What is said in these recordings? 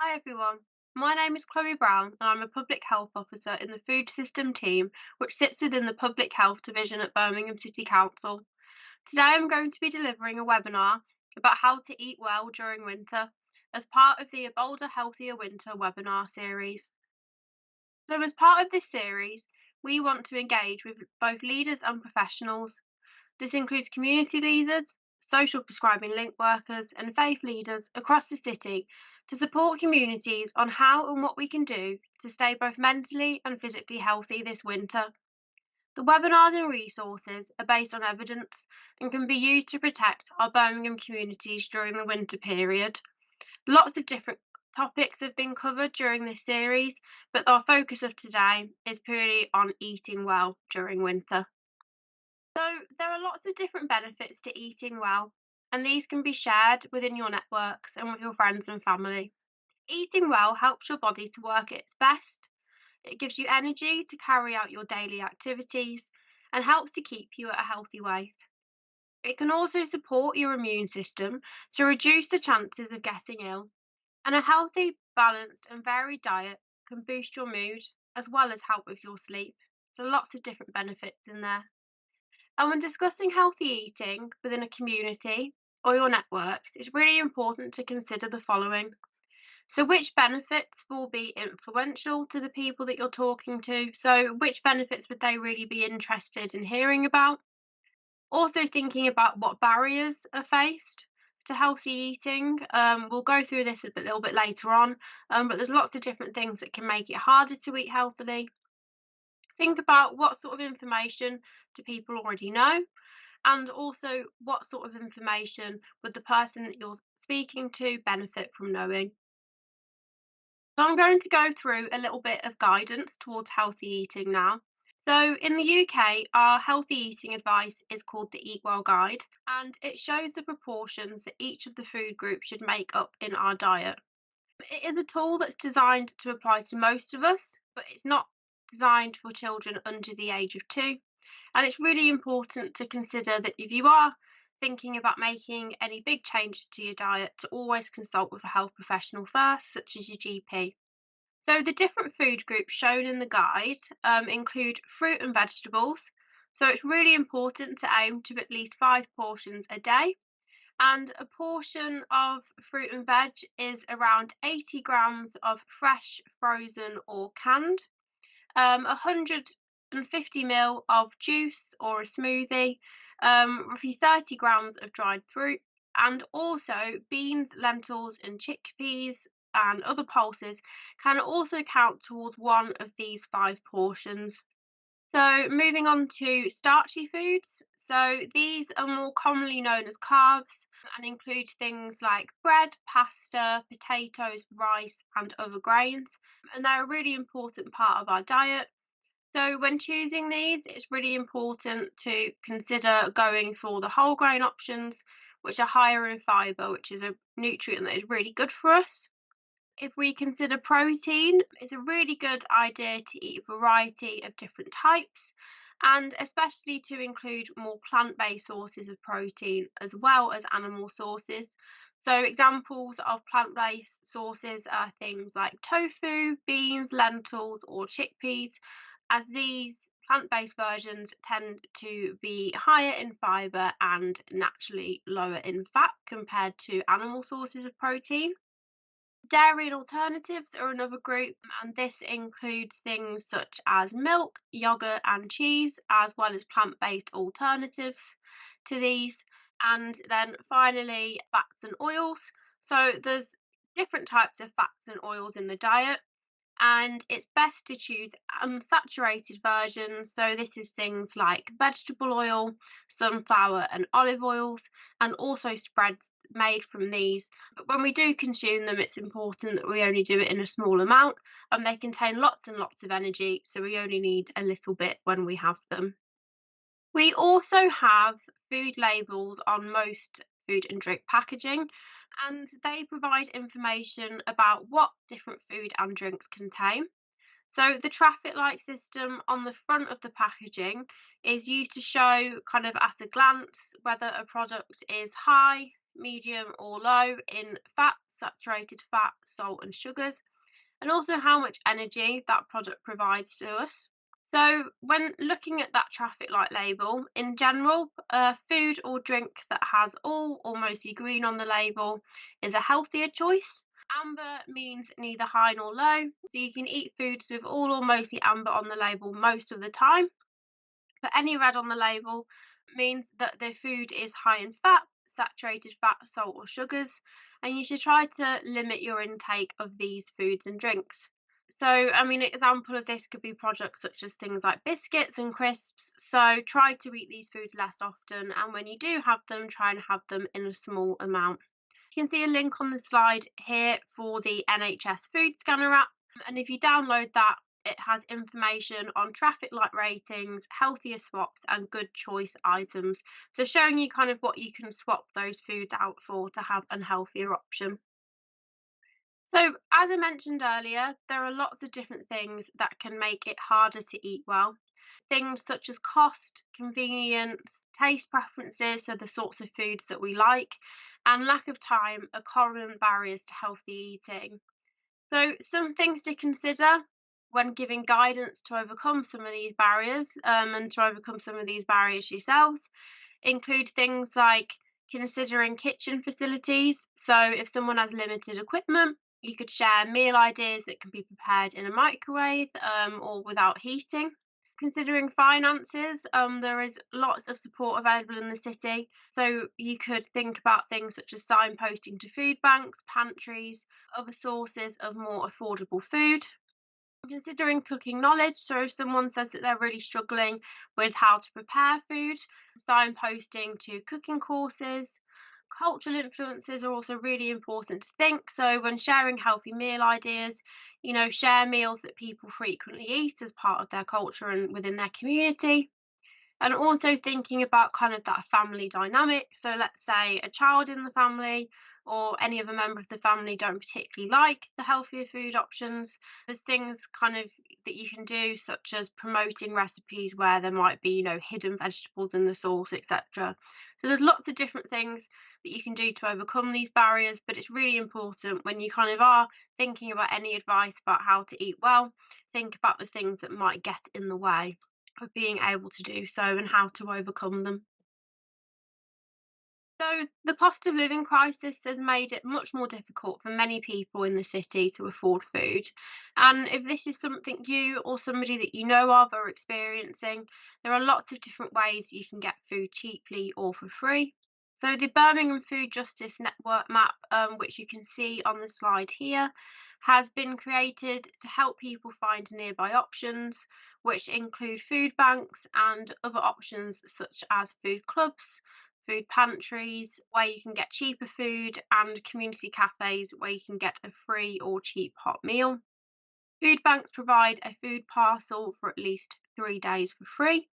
Hi everyone, my name is Chloe Brown and I'm a Public Health Officer in the Food System team, which sits within the Public Health Division at Birmingham City Council. Today I'm going to be delivering a webinar about how to eat well during winter as part of the A Bolder Healthier Winter webinar series. So, as part of this series, we want to engage with both leaders and professionals. This includes community leaders, social prescribing link workers, and faith leaders across the city to support communities on how and what we can do to stay both mentally and physically healthy this winter. The webinars and resources are based on evidence and can be used to protect our Birmingham communities during the winter period. Lots of different topics have been covered during this series, but our focus of today is purely on eating well during winter. So, there are lots of different benefits to eating well, and these can be shared within your networks and with your friends and family. Eating well helps your body to work at its best, it gives you energy to carry out your daily activities, and helps to keep you at a healthy weight. It can also support your immune system to reduce the chances of getting ill, and a healthy, balanced, and varied diet can boost your mood as well as help with your sleep. So, lots of different benefits in there. And when discussing healthy eating within a community or your networks, it's really important to consider the following. So, which benefits will be influential to the people that you're talking to? So, which benefits would they really be interested in hearing about? Also, thinking about what barriers are faced to healthy eating. We'll go through this a little bit later on, but there's lots of different things that can make it harder to eat healthily. Think about what sort of information do people already know, and also what sort of information would the person that you're speaking to benefit from knowing. So I'm going to go through a little bit of guidance towards healthy eating now. So in the UK, our healthy eating advice is called the Eat Well Guide, and it shows the proportions that each of the food groups should make up in our diet. It is a tool that's designed to apply to most of us, but it's not designed for children under the age of 2. And it's really important to consider that if you are thinking about making any big changes to your diet, to always consult with a health professional first, such as your GP. So the different food groups shown in the guide include fruit and vegetables. So it's really important to aim to at least 5 portions a day. And a portion of fruit and veg is around 80 grams of fresh, frozen, or canned, 150 ml of juice or a smoothie, roughly 30 grams of dried fruit, and also beans, lentils, and chickpeas and other pulses can also count towards one of these 5 portions. So, moving on to starchy foods. So, these are more commonly known as carbs and include things like bread, pasta, potatoes, rice, and other grains. And they're a really important part of our diet. So, when choosing these, it's really important to consider going for the whole grain options, which are higher in fibre, which is a nutrient that is really good for us. If we consider protein, it's a really good idea to eat a variety of different types, and especially to include more plant based sources of protein as well as animal sources. So, examples of plant based sources are things like tofu, beans, lentils, or chickpeas, as these plant based versions tend to be higher in fibre and naturally lower in fat compared to animal sources of protein. Dairy and alternatives are another group, and this includes things such as milk, yogurt, and cheese, as well as plant based alternatives to these. And then finally, fats and oils. So there's different types of fats and oils in the diet, and it's best to choose unsaturated versions. So this is things like vegetable oil, sunflower and olive oils, and also spreads made from these. But when we do consume them, it's important that we only do it in a small amount, and they contain lots and lots of energy, so we only need a little bit when we have them. We also have food labels on most food and drink packaging, and they provide information about what different food and drinks contain. So the traffic light system on the front of the packaging is used to show kind of at a glance whether a product is high, medium or low in fats, saturated fat, salt, and sugars, and also how much energy that product provides to us. So, when looking at that traffic light label, in general, food or drink that has all or mostly green on the label is a healthier choice. Amber means neither high nor low, so you can eat foods with all or mostly amber on the label most of the time. But any red on the label means that the food is high in fat, saturated fat, salt, or sugars, and you should try to limit your intake of these foods and drinks. So, I mean, an example of this could be products such as things like biscuits and crisps. So, try to eat these foods less often, and when you do have them, try and have them in a small amount. You can see a link on the slide here for the NHS Food Scanner app, and if you download that, it has information on traffic light ratings, healthier swaps, and good choice items. So, showing you kind of what you can swap those foods out for to have a healthier option. So, as I mentioned earlier, there are lots of different things that can make it harder to eat well. Things such as cost, convenience, taste preferences, so the sorts of foods that we like, and lack of time are common barriers to healthy eating. So, some things to consider when giving guidance to overcome some of these barriers and to overcome some of these barriers yourselves include things like considering kitchen facilities. So, if someone has limited equipment, you could share meal ideas that can be prepared in a microwave or without heating. Considering finances, there is lots of support available in the city. So, you could think about things such as signposting to food banks, pantries, other sources of more affordable food. Considering cooking knowledge, so if someone says that they're really struggling with how to prepare food, signposting to cooking courses. Cultural influences are also really important to think. So when sharing healthy meal ideas, share meals that people frequently eat as part of their culture and within their community. And also thinking about kind of that family dynamic. So let's say a child in the family or any other member of the family don't particularly like the healthier food options. There's things kind of that you can do, such as promoting recipes where there might be, hidden vegetables in the sauce, etc. So there's lots of different things that you can do to overcome these barriers, but it's really important when you kind of are thinking about any advice about how to eat well, think about the things that might get in the way of being able to do so and how to overcome them. So, the cost of living crisis has made it much more difficult for many people in the city to afford food. And if this is something you or somebody that you know of are experiencing, there are lots of different ways you can get food cheaply or for free. So, the Birmingham Food Justice Network map, which you can see on the slide here, has been created to help people find nearby options, which include food banks and other options such as food clubs, food pantries where you can get cheaper food, and community cafes where you can get a free or cheap hot meal. Food banks provide a food parcel for at least 3 days for free,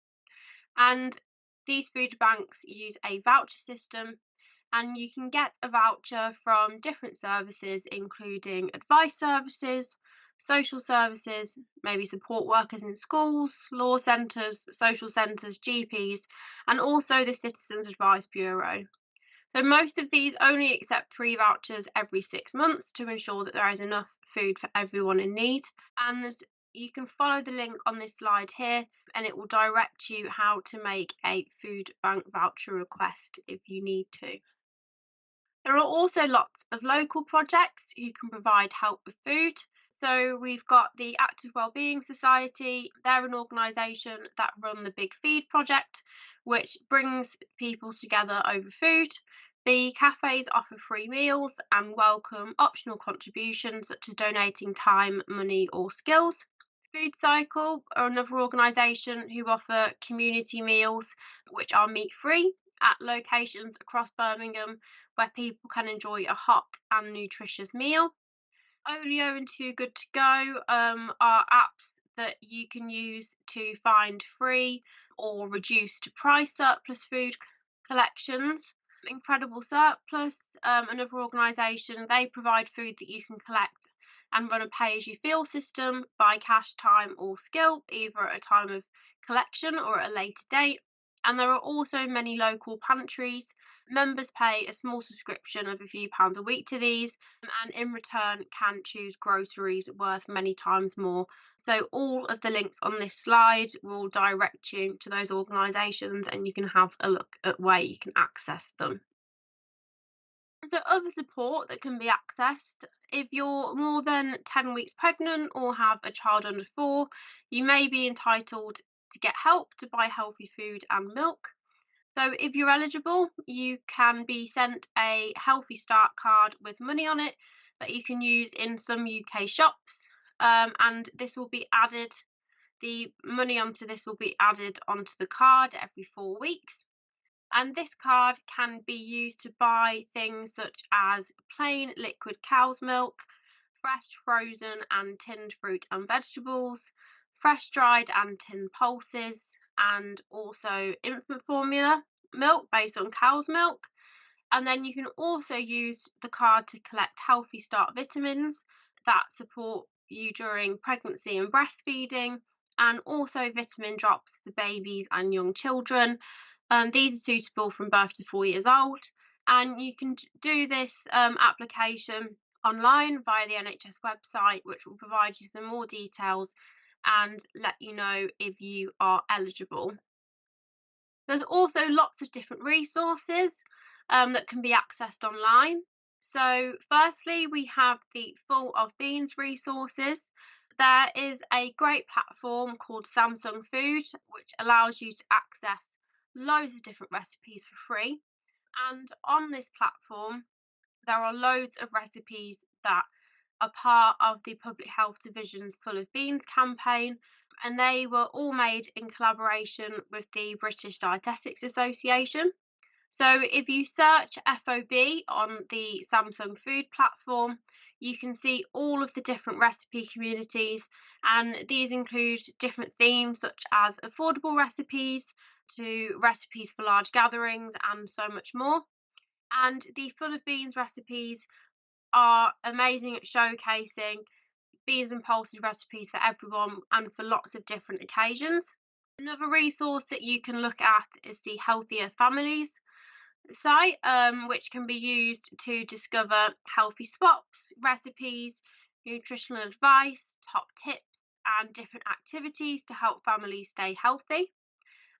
and these food banks use a voucher system, and you can get a voucher from different services, including advice services, social services, maybe support workers in schools, law centres, social centres, GPs, and also the Citizens Advice Bureau. So most of these only accept 3 vouchers every 6 months to ensure that there is enough food for everyone in need. And you can follow the link on this slide here, and it will direct you how to make a food bank voucher request if you need to. There are also lots of local projects who can provide help with food. So we've got the Active Wellbeing Society. They're an organisation that run the Big Feed project, which brings people together over food. The cafes offer free meals and welcome optional contributions such as donating time, money, or skills. Food Cycle are another organisation who offer community meals which are meat free at locations across Birmingham where people can enjoy a hot and nutritious meal. Olio and Too Good To Go are apps that you can use to find free or reduced price surplus food collections. Incredible Surplus, another organisation, they provide food that you can collect and run a pay as you feel system by cash, time, or skill, either at a time of collection or at a later date. And there are also many local pantries Members pay a small subscription of a few pounds a week to these, and in return can choose groceries worth many times more. So all of the links on this slide will direct you to those organisations, and you can have a look at where you can access them. So other support that can be accessed, if you're more than 10 weeks pregnant or have a child under 4, you may be entitled to get help to buy healthy food and milk. So if you're eligible, you can be sent a Healthy Start card with money on it that you can use in some UK shops. And this will be added, the money onto this will be added onto the card every 4 weeks. And this card can be used to buy things such as plain liquid cow's milk, fresh, frozen, and tinned fruit and vegetables, fresh, dried, and tinned pulses, and also infant formula milk based on cow's milk. And then you can also use the card to collect Healthy Start vitamins that support you during pregnancy and breastfeeding, and also vitamin drops for babies and young children. These are suitable from birth to 4 years old, and you can do this application online via the NHS website, which will provide you with more details and let you know if you are eligible. There's also lots of different resources that can be accessed online. So, firstly, we have the Full of Beans resources. There is a great platform called Samsung Food, which allows you to access loads of different recipes for free. And on this platform, there are loads of recipes that are part of the Public Health Division's Full of Beans campaign, and they were all made in collaboration with the British Dietetics Association. So if you search FOB on the Samsung Food platform, you can see all of the different recipe communities, and these include different themes such as affordable recipes to recipes for large gatherings and so much more. And the Full of Beans recipes are amazing at showcasing beans and pulses recipes for everyone and for lots of different occasions. Another resource that you can look at is the Healthier Families site, which can be used to discover healthy swaps, recipes, nutritional advice, top tips, and different activities to help families stay healthy.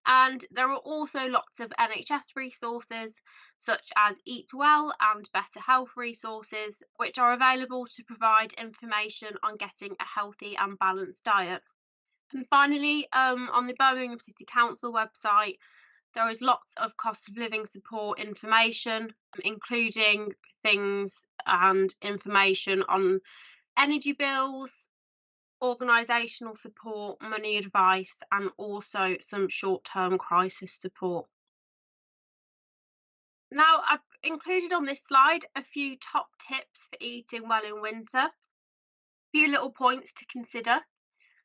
And there are also lots of NHS resources, such as Eat Well and Better Health resources, which are available to provide information on getting a healthy and balanced diet. And finally, on the Birmingham City Council website, there is lots of cost of living support information, including things and information on energy bills, organisational support, money advice, and also some short term crisis support. Now, I've included on this slide a few top tips for eating well in winter. A few little points to consider.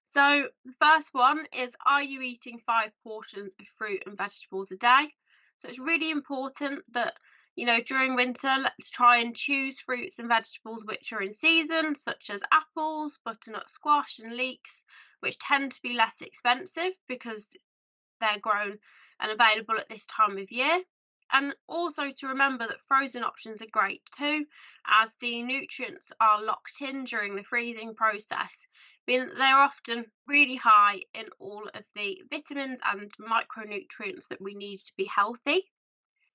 So, the first one is, are you eating 5 portions of fruit and vegetables a day? So, it's really important that, during winter, let's try and choose fruits and vegetables which are in season, such as apples, butternut squash, and leeks, which tend to be less expensive because they're grown and available at this time of year. And also to remember that frozen options are great too, as the nutrients are locked in during the freezing process, meaning that they're often really high in all of the vitamins and micronutrients that we need to be healthy.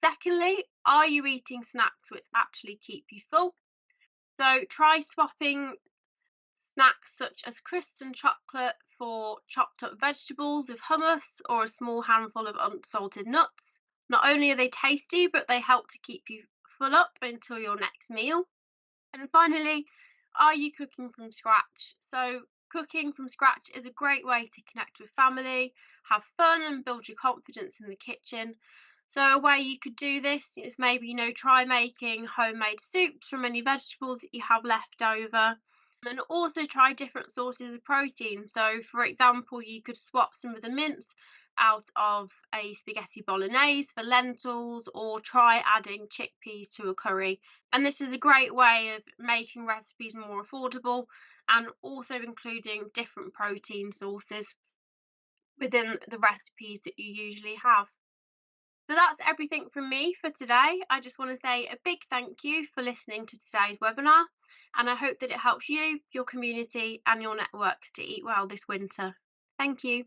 Secondly, are you eating snacks which actually keep you full? So try swapping snacks such as crisps and chocolate for chopped up vegetables with hummus or a small handful of unsalted nuts. Not only are they tasty, but they help to keep you full up until your next meal. And finally, are you cooking from scratch? So, cooking from scratch is a great way to connect with family, have fun, and build your confidence in the kitchen. So, a way you could do this is maybe, try making homemade soups from any vegetables that you have left over, and also try different sources of protein. So, for example, you could swap some of the mince out of a spaghetti bolognese for lentils, or try adding chickpeas to a curry. And this is a great way of making recipes more affordable and also including different protein sources within the recipes that you usually have. So that's everything from me for today. I just want to say a big thank you for listening to today's webinar, and I hope that it helps you, your community, and your networks to eat well this winter. Thank you.